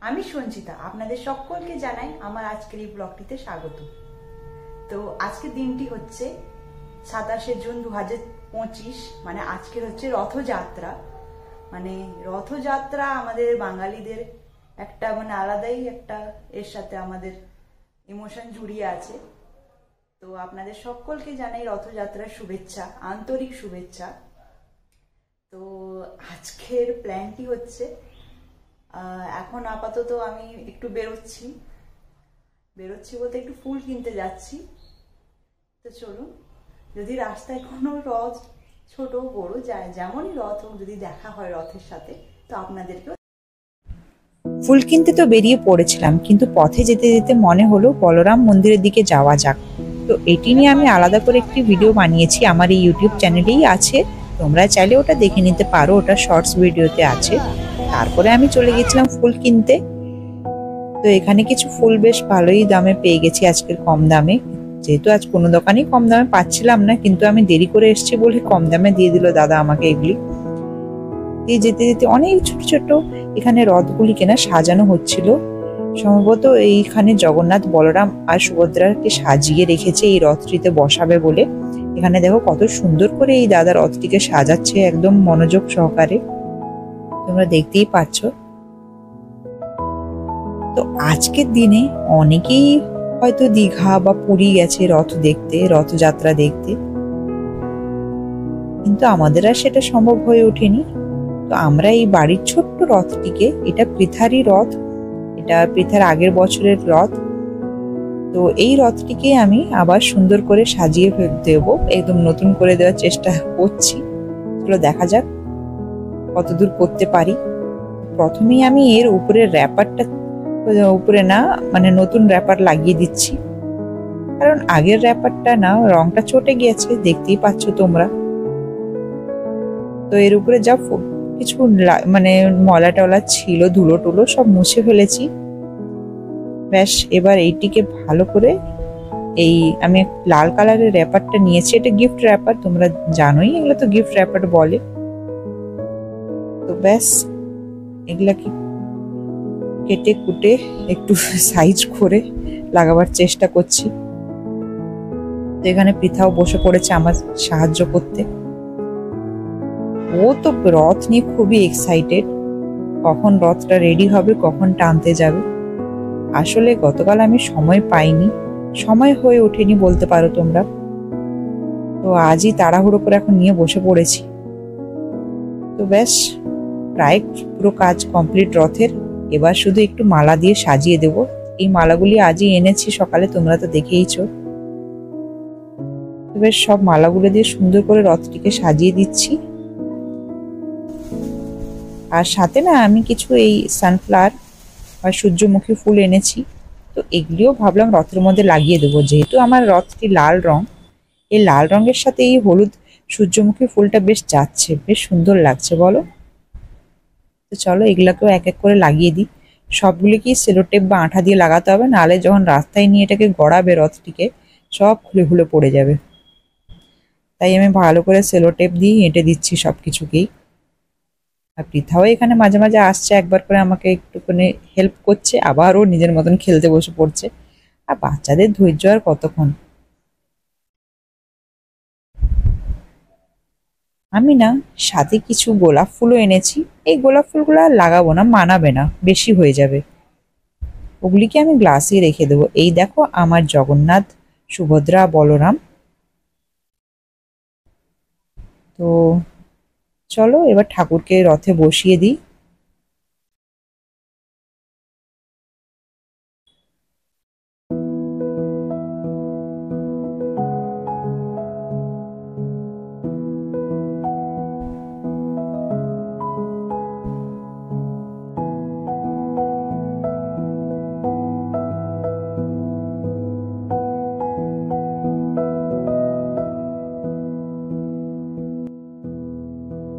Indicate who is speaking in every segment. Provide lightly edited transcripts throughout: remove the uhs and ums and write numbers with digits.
Speaker 1: আমি সঞ্চিতা, আপনাদের সকলকে জানাই আমার আজকের এই ব্লগটিতে স্বাগত। তো আজকের দিনটি হচ্ছে 27শে জুন 2025, মানে আজকের হচ্ছে রথযাত্রা। মানে রথযাত্রা আমাদের বাঙালিদের একটা মানে আলাদাই একটা এর সাথে আমাদের ইমোশন জড়িয়ে আছে। তো আপনাদের সকলকে জানাই রথযাত্রার শুভেচ্ছা, আন্তরিক শুভেচ্ছা। তো আজকের প্ল্যানটি হচ্ছে এখন আপাতত আমি একটু বেরোচ্ছি বলতে একটু ফুল কিনতে যাচ্ছি। তো চলুন, যদি রাস্তায় কোনো রথ ছোট বড় যায়, যেমনই রথ হোক, যদি দেখা হয় রথের সাথে, তো আপনাদেরকে
Speaker 2: ফুল কিনতে তো বেরিয়ে পড়েছিলাম, কিন্তু পথে যেতে যেতে মনে হলো বলরাম মন্দিরের দিকে যাওয়া যাক। তো এটি নিয়ে আমি আলাদা করে একটি ভিডিও বানিয়েছি, আমার এই ইউটিউব চ্যানেলেই আছে, তোমরা চাইলে ওটা দেখে নিতে পারো, ওটা শর্টস ভিডিওতে আছে। তারপরে আমি চলে গেছিলাম ফুল কিনতে। তো এখানে কিছু ফুল বেশ ভালোই দামে পেয়ে গেছি, আজকের কম দামে, যেহেতু আজ কোনো দোকানেই কম দামে পাচ্ছিলাম না, কিন্তু আমি দেরি করে এসেছি বলে কম দামে দিয়ে দিল দাদা আমাকে এগুলি। দিয়ে যেতে যেতে অনেক ছোট ছোট এখানে রথগুলি কেনা সাজানো হচ্ছিল। সম্ভবত এইখানে জগন্নাথ, বলরাম আর সুভদ্রাকে সাজিয়ে রেখেছে এই রথটিতে বসাবে বলে। এখানে দেখো কত সুন্দর করে এই দাদা রথটিকে সাজাচ্ছে, একদম মনোযোগ সহকারে, তোমরা দেখতেই পাচ্ছ। তো আজকের দিনে অনেকেই হয়তো দীঘা বা পুরী গেছে রথ দেখতে, রথযাত্রা দেখতে, কিন্তু আমাদের আর সেটা সম্ভব হয়ে ওঠেনি। তো আমরা এই বাড়ির ছোট্ট রথটিকে, এটা পৃথারই রথ, এটা পৃথার আগের বছরের রথ, তো এই রথটিকে আমি আবার সুন্দর করে সাজিয়ে দেবো, একদম নতুন করে দেওয়ার চেষ্টা করছি। চলো দেখা যাক কতদূর করতে পারি। প্রথমেই আমি এর উপরের র্যাপারটা, উপরে না মানে নতুন র্যাপার লাগিয়ে দিচ্ছি, কারণ আগের র্যাপারটা না রংটা চটে গিয়েছে, দেখতেই পাচ্ছ তোমরা। তো এর উপরে যা কিছু মানে ময়লা টলা ছিল, ধুলো টুলো সব মুছে ফেলেছি। ব্যাস, এবার এইটিকে ভালো করে, এই আমি লাল কালারের র্যাপারটা নিয়েছি, এটা গিফট র্যাপার, তোমরা জানোই এগুলো তো গিফট র্যাপার বলে। তো ব্যাস, এগুলাকে কেটে কুটে একটু সাইজ করে লাগাবার চেষ্টা করছি। তো এখানে পৃথাও বসে পড়েছে আমার সাহায্য করতে। ও তো রথ নিয়ে খুবই এক্সাইটেড, কখন রথটা রেডি হবে, কখন টানতে যাবে। আসলে গতকাল আমি সময় পাইনি, সময় হয়ে ওঠেনি বলতে পারো তোমরা। তো আজই তাড়াহুড়ো করে এখন নিয়ে বসে পড়েছি। তো ব্যাস, প্রায় পুরো কাজ কমপ্লিট রথের। এবার শুধু একটু মালা দিয়ে সাজিয়ে দেব। এই মালাগুলি আজই এনেছি সকালে, তোমরা তো দেখেইছো। এবার সব মালাগুলো দিয়ে সুন্দর করে রথটিকে সাজিয়ে দিচ্ছি। আর সাথে না আমি কিছু এই সানফ্লাওয়ার আর সূর্যমুখী ফুল এনেছি, তো এগুলিও ভাবলাম রথের মধ্যে লাগিয়ে দেবো। যেহেতু আমার রথটি লাল রং, এই লাল রঙের সাথে এই হলুদ সূর্যমুখী ফুলটা বেশ যাচ্ছে, বেশ সুন্দর লাগছে বলো। তো চলো এগুলাকেও এক এক করে লাগিয়ে দিই। সবগুলিকে সেলোটেপ বা আঠা দিয়ে লাগাতে হবে, নাহলে যখন রাস্তায় নিয়ে এটাকে গড়াবে রথটিকে, সব খুলে খুলে পড়ে যাবে। তাই আমি ভালো করে সেলোটেপ দিয়ে এঁটে দিচ্ছি সবকিছুকেই। আর পৃথাও এখানে মাঝে মাঝে আসছে, একবার করে আমাকে একটুখানি হেল্প করছে, আবারও নিজের মতন খেলতে বসে পড়ছে। আর বাচ্চাদের ধৈর্য আর কতক্ষণ। আমি না সাথে কিছু গোলাপ ফুলও এনেছি। এই গোলাপ ফুলগুলো আর লাগাবো না, মানাবে না, বেশি হয়ে যাবে। ওগুলিকে আমি গ্লাসে রেখে দেবো। এই দেখো আমার জগন্নাথ, সুভদ্রা, বলরাম। তো চলো এবার ঠাকুরকে রথে বসিয়ে দিই।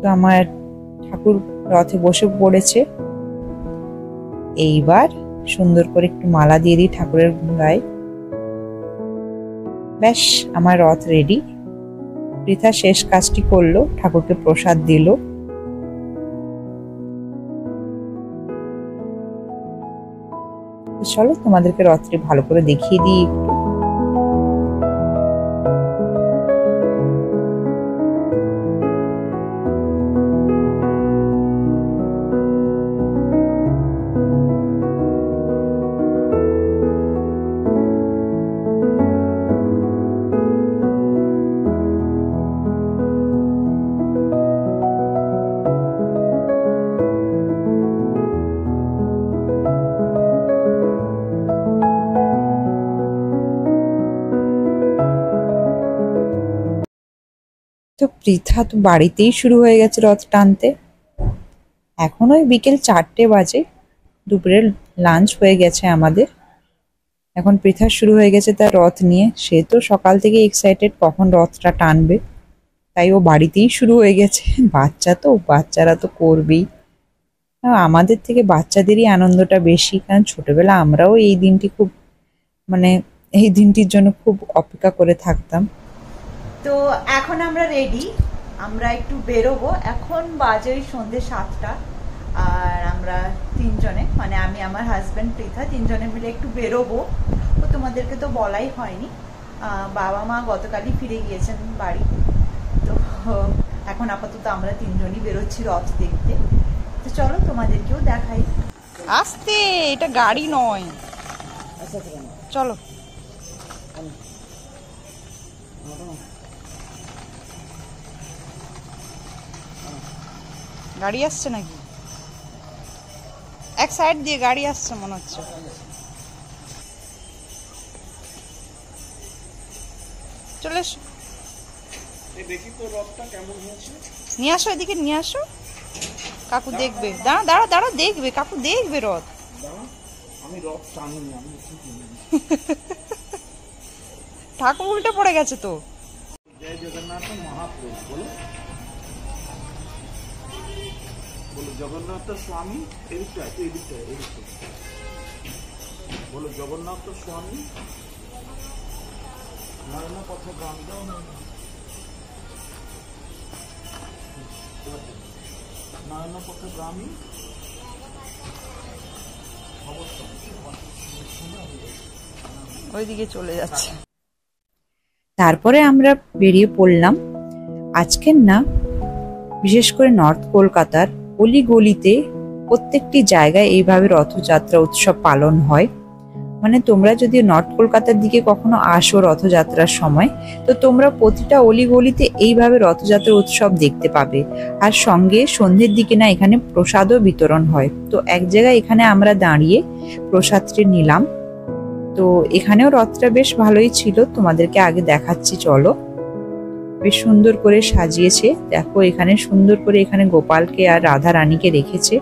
Speaker 2: তো আমার ঠাকুর রথে বসে পড়েছে। এইবার সুন্দর করে একটু মালা দিয়ে দিই ঠাকুরের গায়ে। ব্যাস, আমার রথ রেডি। পৃথা শেষ কাজটি করলো, ঠাকুরকে প্রসাদ দিল। তো চলো তোমাদেরকে রথটি ভালো করে দেখিয়ে দিই একটু। তো পৃথা তো বাড়িতেই শুরু হয়ে গেছে রথ টানতে। এখন ওই বিকেল 4টে বাজে, দুপুরের লাঞ্চ হয়ে গেছে আমাদের। এখন পৃথা শুরু হয়ে গেছে তার রথ নিয়ে। সে তো সকাল থেকে এক্সাইটেড কখন রথটা টানবে, তাই ও বাড়িতেই শুরু হয়ে গেছে। বাচ্চা তো, বাচ্চারা তো করবেই। আমাদের থেকে বাচ্চাদেরই আনন্দটা বেশি, কারণ ছোটবেলা আমরাও এই দিনটি খুব মানে এই দিনটির জন্য খুব অপেক্ষা করে থাকতাম।
Speaker 1: তো এখন আমরা রেডি, আমরা একটু বেরোবো। এখন বাজে ওই সন্ধ্যে 7টা, আর আমরা তিনজনে মানে আমি, আমার হাজব্যান্ড, পৃথা, তিনজনে মিলে একটু বেরোবো। তো তোমাদেরকে তো বলাই হয়নি, বাবা মা গতকালই ফিরে গিয়েছেন বাড়ি। তো এখন আপাতত আমরা তিনজনই বেরোচ্ছি রথ দেখতে। তো চলো তোমাদেরকেও দেখাই।
Speaker 2: আস্তে, এটা গাড়ি নয়, চলো। গাড়ি আসছে নাকি? এক সাইড দিয়ে গাড়ি আসছে মনে হচ্ছে। চলে এসো, নিয়ে আসো, এদিকে নিয়ে আসো। কাকু দেখবে, দাঁড়া দাঁড়া দাঁড়া, দেখবে কাকু, দেখবে রথ। ঠাকুর উল্টে পড়ে গেছে তো।
Speaker 3: জয় জগন্নাথ মহাপ্রভু বলো, বলো জগন্নাথ স্বামী, এদিকটা এদিকটা এদিকটা বলো, জগন্নাথ স্বামী নয়ন পথ গান্ধ, নয়ন পথ গ্রামী
Speaker 2: ওইদিকে চলে যাচ্ছে। তারপরে আমরা বেরিয়ে পড়লাম। আজকের না, বিশেষ করে নর্থ কলকাতার অলিগলিতে প্রত্যেকটি জায়গায় এইভাবে রথযাত্রা উৎসব পালন হয়। মানে তোমরা যদি নর্থ কলকাতার দিকে কখনো আসো রথযাত্রার সময়, তো তোমরা প্রতিটা অলিগলিতে এইভাবে রথযাত্রা উৎসব দেখতে পাবে। আর সঙ্গে সন্ধ্যের দিকে না এখানে প্রসাদও বিতরণ হয়। তো এক জায়গায় এখানে আমরা দাঁড়িয়ে প্রসাদটি নিলাম। তো এখানেও রথটা বেশ ভালোই ছিল, তোমাদেরকে আগে দেখাচ্ছি চলো। বেশ সুন্দর করে সাজিয়েছে, দেখো এখানে সুন্দর করে এখানে গোপালকে আর রাধা রানীকে রেখেছে।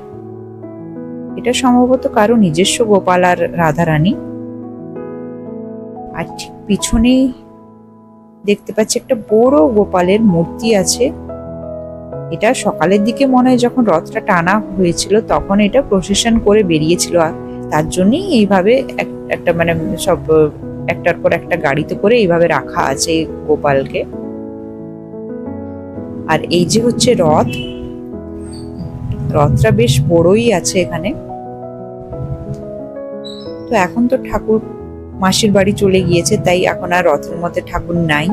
Speaker 2: এটা সম্ভবত কারো নিজস্ব গোপাল আর রাধা রানী। আর ঠিক পিছনেই দেখতে পাচ্ছি একটা বড় গোপালের মূর্তি আছে। এটা সকালের দিকে মনে হয় যখন রথটা টানা হয়েছিল তখন এটা প্রসেশন করে বেরিয়েছিল, আর তার জন্যই এইভাবে একটা মানে সব একটার পর একটা গাড়িতে করে এইভাবে রাখা আছে গোপালকে। আর এই যে হচ্ছে রথ, রথটা বেশ বড়ই আছে এখানে। তো এখন তো ঠাকুর মাসির বাড়ি চলে গিয়েছে, তাই এখন আর রথের মধ্যে ঠাকুর নাই।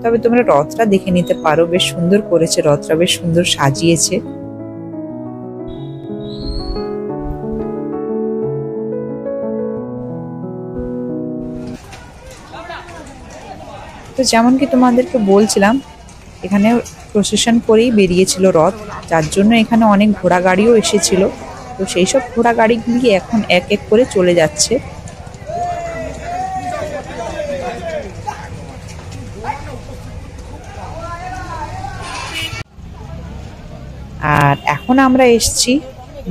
Speaker 2: তবে তোমরা রথটা দেখে নিতে পারো, বেশ সুন্দর করেছে, রথটা বেশ সুন্দর সাজিয়েছে। তো যেমন কি তোমাদেরকে বলছিলাম, এখানে প্রসেশন করেই বেরিয়েছিল রথ, যার জন্য এখানে অনেক ঘোড়া গাড়িও এসেছিল। তো সেই সব ঘোড়া গাড়িগুলি এখন এক এক করে চলে যাচ্ছে। আর এখন আমরা এসছি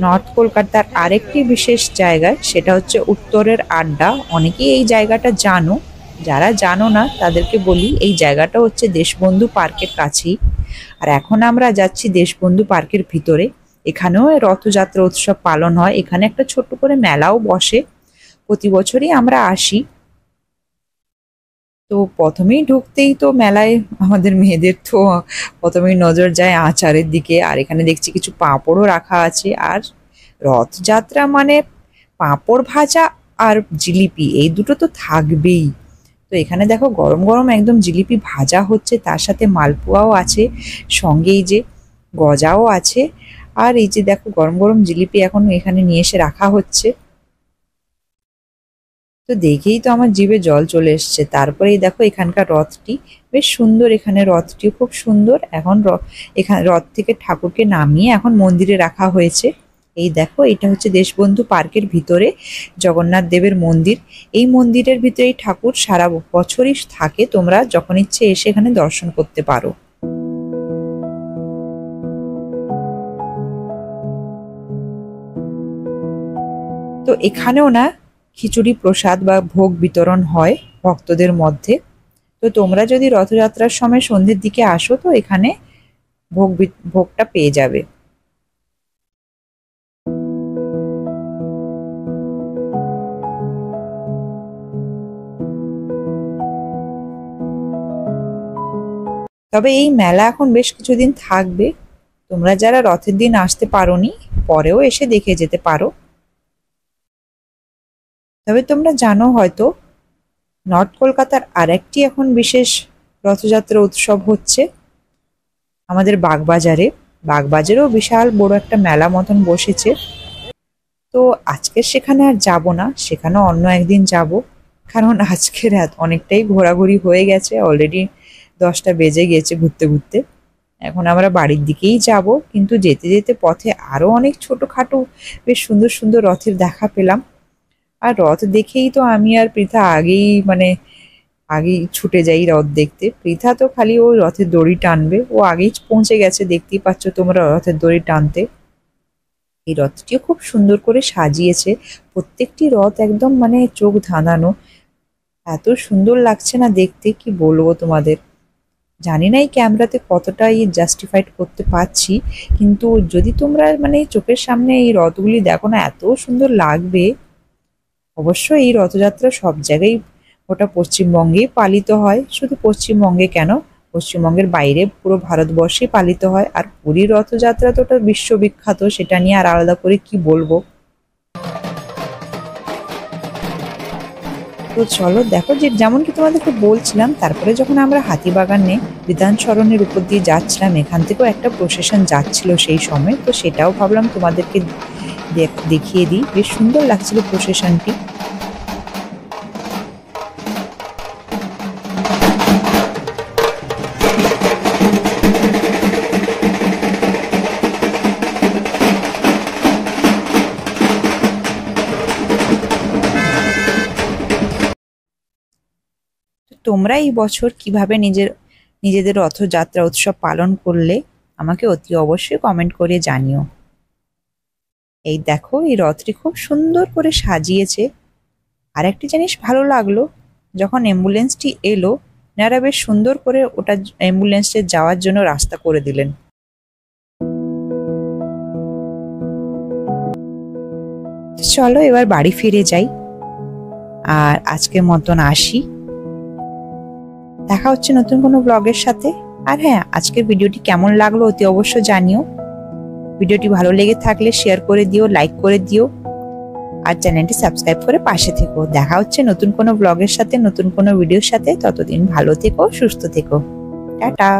Speaker 2: নর্থ কলকাতার আরেকটি বিশেষ জায়গায়, সেটা হচ্ছে উত্তরের আড্ডা। অনেকেই এই জায়গাটা জানো, যারা জানো না তাদেরকে বলি, এই জায়গাটা হচ্ছে দেশবন্ধু পার্কের কাছেই। আর এখন আমরা যাচ্ছি দেশবন্ধু পার্কের ভিতরে। এখানেও রথযাত্রা উৎসব পালন হয়, এখানে একটা ছোট্ট করে মেলাও বসে, প্রতি বছরই আমরা আসি। তো প্রথমেই ঢুকতেই তো মেলায় আমাদের মেয়েদের তো প্রথমেই নজর যায় আচারের দিকে। আর এখানে দেখছি কিছু পাঁপড়ও রাখা আছে। আর রথযাত্রা মানে পাঁপড় ভাজা আর জিলিপি এই দুটো তো থাকবেই। তো এখানে দেখো গরম গরম একদম জিলিপি ভাজা হচ্ছে, তার সাথে মালপোয়াও আছে, সঙ্গে এই যে গজাও আছে। আর এই যে দেখো গরম গরম জিলিপি এখন এখানে নিয়ে এসে রাখা হচ্ছে। তো দেখেই তো আমার জিভে জল চলে এসছে। তারপরেই দেখো এখানকার রথটি বেশ সুন্দর, এখানে রথটিও খুব সুন্দর। এখন এখানে রথ থেকে ঠাকুরকে নামিয়ে এখন মন্দিরে রাখা হয়েছে। এই দেখো এটা হচ্ছে দেশবন্ধু পার্কের ভিতরে জগন্নাথ দেবের মন্দির। এই মন্দিরের ভিতরে এই ঠাকুর সারা বছরই থাকে, তোমরা যখন ইচ্ছে এসে এখানে দর্শন করতে পারো। তো এখানেও না খিচুড়ি প্রসাদ বা ভোগ বিতরণ হয় ভক্তদের মধ্যে। তো তোমরা যদি রথযাত্রার সময় সন্ধ্যের দিকে আসো তো এখানে ভোগটা পেয়ে যাবে। তবে এই মেলা এখন বেশ কিছুদিন থাকবে। তোমরা যারা রথের দিন আসতে পারোনি পরেও এসে দেখে যেতে পারো। তবে তোমরা জানো হয়তো নর্থ কলকাতার আরেকটি এখন বিশেষ রথযাত্রা উৎসব হচ্ছে আমাদের বাগবাজারে। বাগবাজারেও বিশাল বড় একটা মেলা মতন বসেছে। তো আজকে সেখানে আর যাব না, সেখানে অন্য একদিন যাব, কারণ আজকের অনেকটাই ঘোরাঘুরি হয়ে গেছে, অলরেডি 10টা বেজে গেছে ঘুরতে ঘুরতে। এখন আমরা বাড়ির দিকেই যাব, কিন্তু যেতে যেতে পথে আরো অনেক ছোটখাটো বেশ সুন্দর সুন্দর রথের দেখা পেলাম। আর রথ দেখেই তো আমি আর পৃথা আগেই ছুটে যাই রথ দেখতে। পৃথা তো খালি ওই রথের দড়ি টানবে, ও আগেই পৌঁছে গেছে, দেখতেই পাচ্ছ তোমরা রথের দড়ি টানতে। এই রথটিও খুব সুন্দর করে সাজিয়েছে, প্রত্যেকটি রথ একদম মানে চোখ ধাঁধানো, এত সুন্দর লাগছে না দেখতে, কি বলবো তোমাদের। জানি না এই ক্যামেরাতে কতটা জাস্টিফাইড করতে পারছি, কিন্তু যদি তোমরা মানে চোখের সামনে এই রথগুলি দেখো না, এত সুন্দর লাগবে। অবশ্যই এই রথযাত্রা সব জায়গায়, ওটা পশ্চিমবঙ্গেই পালিত হয়, শুধু পশ্চিমবঙ্গে কেন, পশ্চিমবঙ্গের বাইরে পুরো ভারতবর্ষেই পালিত হয়। আর পুরীর রথযাত্রা তো ওটা বিশ্ববিখ্যাত, সেটা নিয়ে আর আলাদা করে কি বলবো। তো চলো দেখো, যে যেমন কি তোমাদেরকে বলছিলাম, তারপরে যখন আমরা হাতিবাগানে বিধানসরণের উপর দিয়ে যাচ্ছিলাম, এখান থেকেও একটা প্রসেশন যাচ্ছিল সেই সময়, তো সেটাও ভাবলাম তোমাদেরকে দেখিয়ে দিই। বেশ সুন্দর লাগছিল প্রসেশনটি। তোমরা এই বছর কিভাবে নিজেদের রথযাত্রা উৎসব পালন করলে আমাকে অতি অবশ্যই কমেন্ট করে জানিও। এই দেখো এই রথটি খুব সুন্দর করে সাজিয়েছে। আর একটি জিনিস ভালো লাগলো, যখন অ্যাম্বুলেন্সটি এলো, এনারা বেশ সুন্দর করে ওটা অ্যাম্বুলেন্সে যাওয়ার জন্য রাস্তা করে দিলেন। চলো এবার বাড়ি ফিরে যাই, আর আজকের মতন আসি। দেখা হচ্ছে নতুন কোনো ব্লগের সাথে। আর হ্যাঁ, আজকের ভিডিওটি কেমন লাগলো অতি অবশ্যই জানিও। ভিডিওটি ভালো লেগে থাকলে শেয়ার করে দিও, লাইক করে দিও, আর চ্যানেলটি সাবস্ক্রাইব করে পাশে থেকো। দেখা হচ্ছে নতুন কোনো ব্লগের সাথে, নতুন কোনো ভিডিওর সাথে। ততদিন ভালো থেকো, সুস্থ থেকো, টাটা।